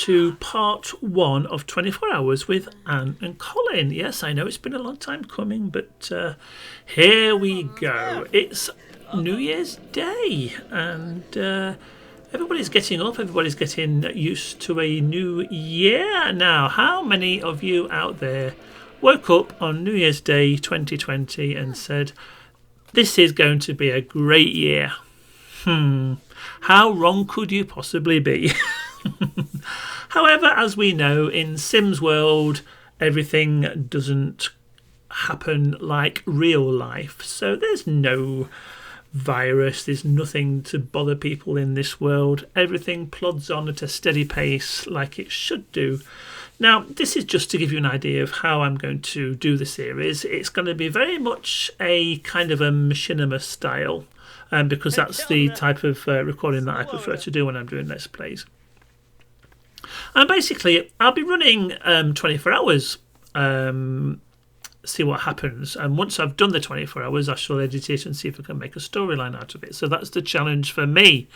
to part 1 of 24 Hours with Anne and Colin. Yes, I know it's been a long time coming, but here we go. It's New Year's Day, and everybody's getting up, everybody's getting used to a new year. Now, how many of you out there woke up on New Year's Day 2020 and said, this is going to be a great year? How wrong could you possibly be? However, as we know, in Sims world, everything doesn't happen like real life. So there's no virus, there's nothing to bother people in this world. Everything plods on at a steady pace like it should do. Now, this is just to give you an idea of how I'm going to do the series. It's going to be very much a kind of a machinima style, because that's the type of recording that I prefer to do when I'm doing Let's Plays. And basically, I'll be running 24 hours, see what happens. And once I've done the 24 hours, I shall edit it and see if I can make a storyline out of it. So that's the challenge for me.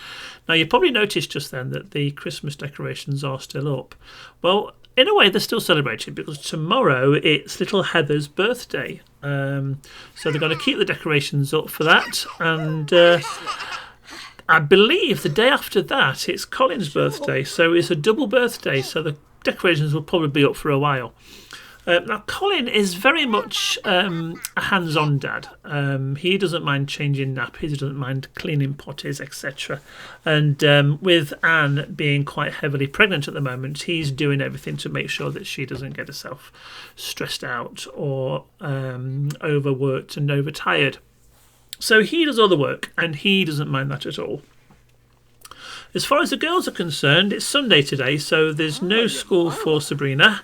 Now, you probably noticed just then that the Christmas decorations are still up. Well, in a way, they're still celebrating because tomorrow it's little Heather's birthday. So they're going to keep the decorations up for that. And I believe the day after that, it's Colin's birthday. So it's a double birthday. So the decorations will probably be up for a while. Now, Colin is very much a hands-on dad. He doesn't mind changing nappies, he doesn't mind cleaning potties, etc. And with Anne being quite heavily pregnant at the moment, he's doing everything to make sure that she doesn't get herself stressed out or overworked and overtired. So he does all the work, and he doesn't mind that at all. As far as the girls are concerned, it's Sunday today, so there's no school for Sabrina.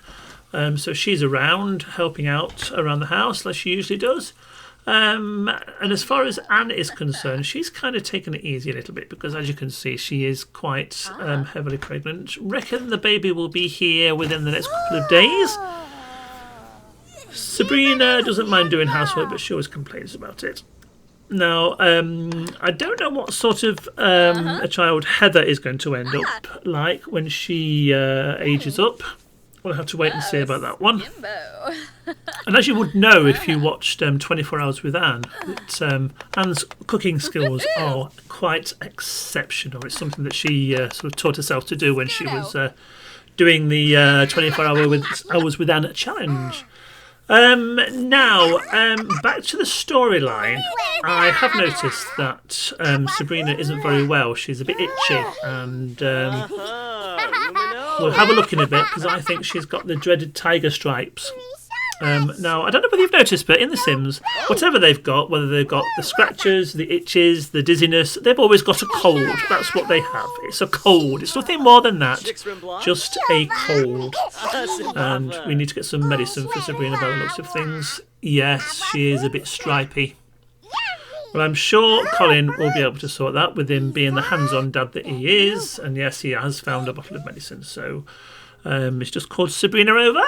So she's around, helping out around the house like she usually does. And as far as Anne is concerned, she's kind of taken it easy a little bit because, as you can see, she is quite heavily pregnant. Reckon the baby will be here within the next couple of days. Sabrina doesn't mind doing housework, but she always complains about it. Now, I don't know what sort of a child Heather is going to end up like when she ages up. We'll have to wait and see about that one. And as you would know if you watched 24 Hours with Anne, that Anne's cooking skills are quite exceptional. It's something that she sort of taught herself to do when she was doing the 24 Hours with Anne challenge. Now, back to the storyline. I have noticed that Sabrina isn't very well. She's a bit itchy, and we'll have a look in a bit because I think she's got the dreaded tiger stripes. Now, I don't know whether you've noticed, but in The Sims, whatever they've got, whether they've got the scratches, the itches, the dizziness, they've always got a cold. That's what they have. It's a cold. It's nothing more than that. Just a cold. And we need to get some medicine for Sabrina by the looks of things. Yes, she is a bit stripy. Well, I'm sure Colin will be able to sort that with him being the hands-on dad that he is. And yes, he has found a bottle of medicine. So it's just called Sabrina over.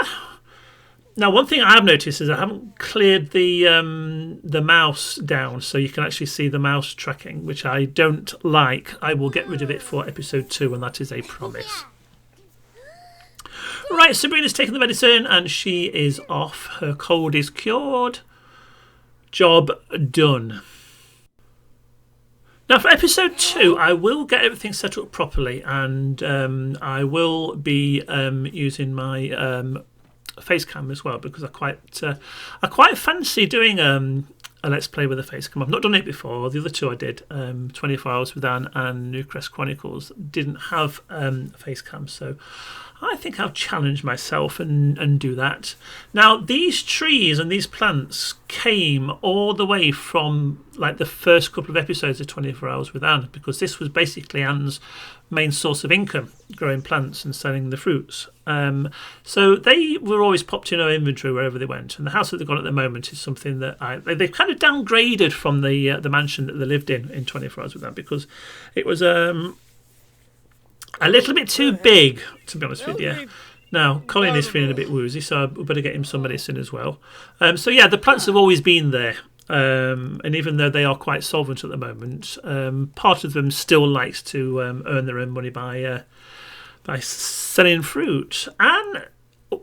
Now, one thing I have noticed is I haven't cleared the mouse down, so you can actually see the mouse tracking, which I don't like. I will get rid of it for episode 2, and that is a promise. Right, Sabrina's taken the medicine, and she is off. Her cold is cured. Job done. Now, for episode 2, I will get everything set up properly, and I will be using my face cam as well, because I quite fancy doing a Let's Play with a face cam. I've not done it before. The other two I did, 24 Hours with Anne and Newcrest Chronicles, didn't have face cam, so I think I'll challenge myself and do that. Now, these trees and these plants came all the way from like the first couple of episodes of 24 Hours with Anne, because this was basically Anne's main source of income, growing plants and selling the fruits. So they were always popped in our inventory wherever they went. And the house that they've got at the moment is something that they've kind of downgraded from the mansion that they lived in 24 Hours with Anne, because it was a little bit too big, to be honest with you. Now, Colin is feeling a bit woozy, so we better get him some medicine as well. So yeah, the plants have always been there. And even though they are quite solvent at the moment, part of them still likes to earn their own money by by selling fruit. Anne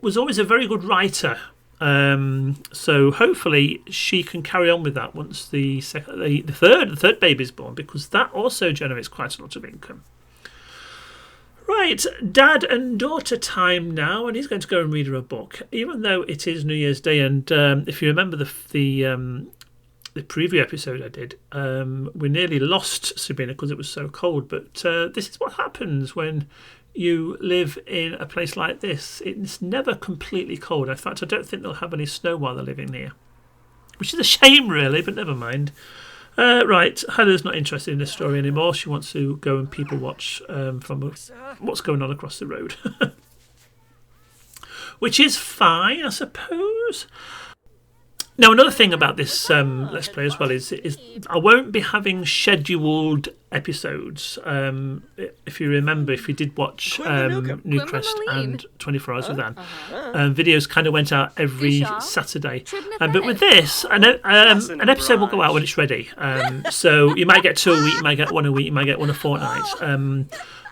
was always a very good writer. So hopefully she can carry on with that once the third baby's born, because that also generates quite a lot of income. Right, dad and daughter time now, and he's going to go and read her a book, even though it is New Year's Day. And if you remember the preview episode I did, we nearly lost Sabrina because it was so cold. But this is what happens when you live in a place like this. It's never completely cold. In fact, I don't think they'll have any snow while they're living here, which is a shame, really, but never mind. Right, Heather's not interested in this story anymore. She wants to go and people watch from what's going on across the road. Which is fine, I suppose. Now, another thing about this Let's Play as well is I won't be having scheduled episodes. If you remember, if you did watch Newcrest and 24 Hours with Anne, videos kind of went out every Saturday. But with this, an episode will go out when it's ready. So you might get 2 a week, you might get 1 a week, you might get 1 a fortnight.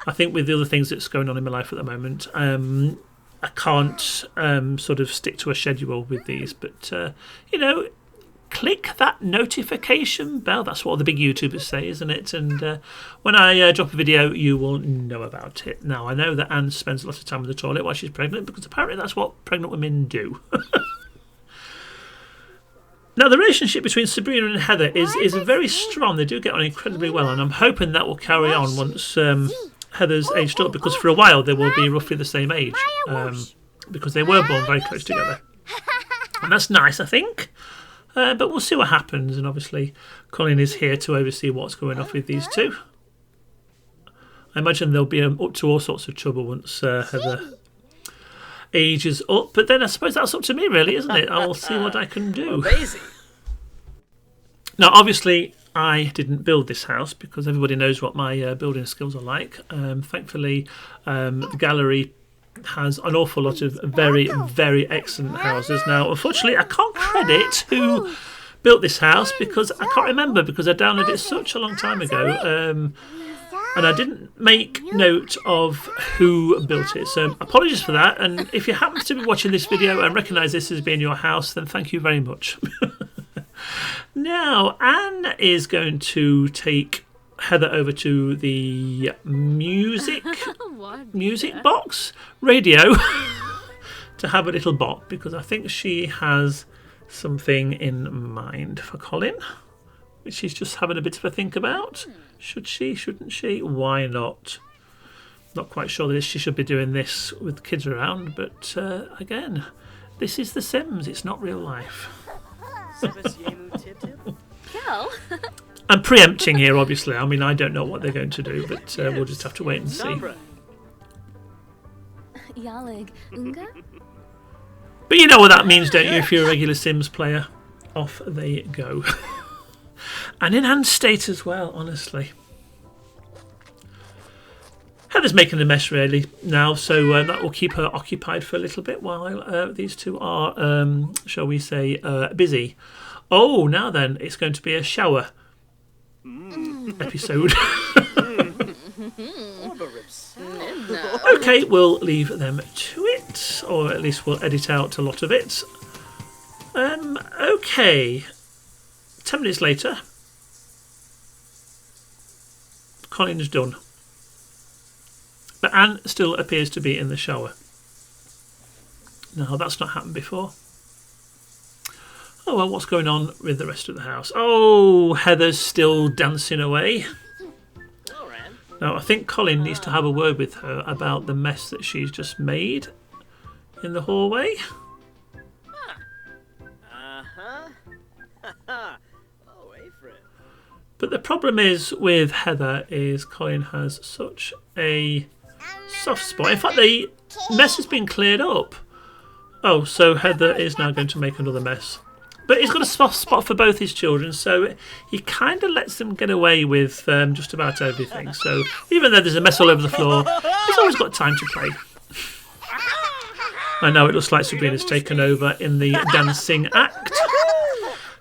I think with the other things that's going on in my life at the moment, I can't sort of stick to a schedule with these, but click that notification bell. That's what all the big YouTubers say, isn't it? And when I drop a video, you will know about it. Now, I know that Anne spends a lot of time in the toilet while she's pregnant, because apparently that's what pregnant women do. Now, the relationship between Sabrina and Heather is very strong. They do get on incredibly well, and I'm hoping that will carry on once Heather's aged up, because for a while they will be roughly the same age, because they were born very close together, and that's nice, I think. But we'll see what happens, and obviously Colin is here to oversee what's going on with these two. I imagine they'll be up to all sorts of trouble once Heather ages up, but then I suppose that's up to me, really, isn't it? I'll see what I can do. Now, obviously, I didn't build this house, because everybody knows what my building skills are like. Thankfully, the gallery has an awful lot of very, very excellent houses. Now, unfortunately, I can't credit who built this house, because I can't remember, because I downloaded it such a long time ago. And I didn't make note of who built it. So apologies for that. And if you happen to be watching this video and recognise this as being your house, then thank you very much. Now, Anne is going to take Heather over to the music box radio to have a little bop, because I think she has something in mind for Colin, which she's just having a bit of a think about. Should she, shouldn't she? Why not? Not quite sure that she should be doing this with kids around, but again, this is The Sims, it's not real life. I'm preempting here, obviously. I mean, I don't know what they're going to do, but we'll just have to wait and see. But you know what that means, don't you, if you're a regular Sims player? Off they go. And in Anne's state as well, honestly. Heather's making a mess really now, so that will keep her occupied for a little bit while these two are, shall we say, busy. Oh, now then, it's going to be a shower episode. Okay, we'll leave them to it, or at least we'll edit out a lot of it. Okay, 10 minutes later, Colin's done. But Anne still appears to be in the shower. No, that's not happened before. Oh, well, what's going on with the rest of the house? Oh, Heather's still dancing away. Now, I think Colin needs to have a word with her about the mess that she's just made in the hallway. But the problem is with Heather is Colin has such a soft spot. In fact, the mess has been cleared up. Oh, so Heather is now going to make another mess. But he's got a soft spot for both his children, so he kind of lets them get away with just about everything. So even though there's a mess all over the floor, he's always got time to play. I know it looks like Sabrina's taken over in the dancing act.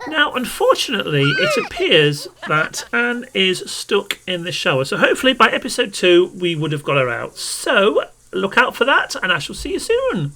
Now, unfortunately, it appears that Anne is stuck in the shower. So hopefully by episode 2, we would have got her out. So look out for that, and I shall see you soon.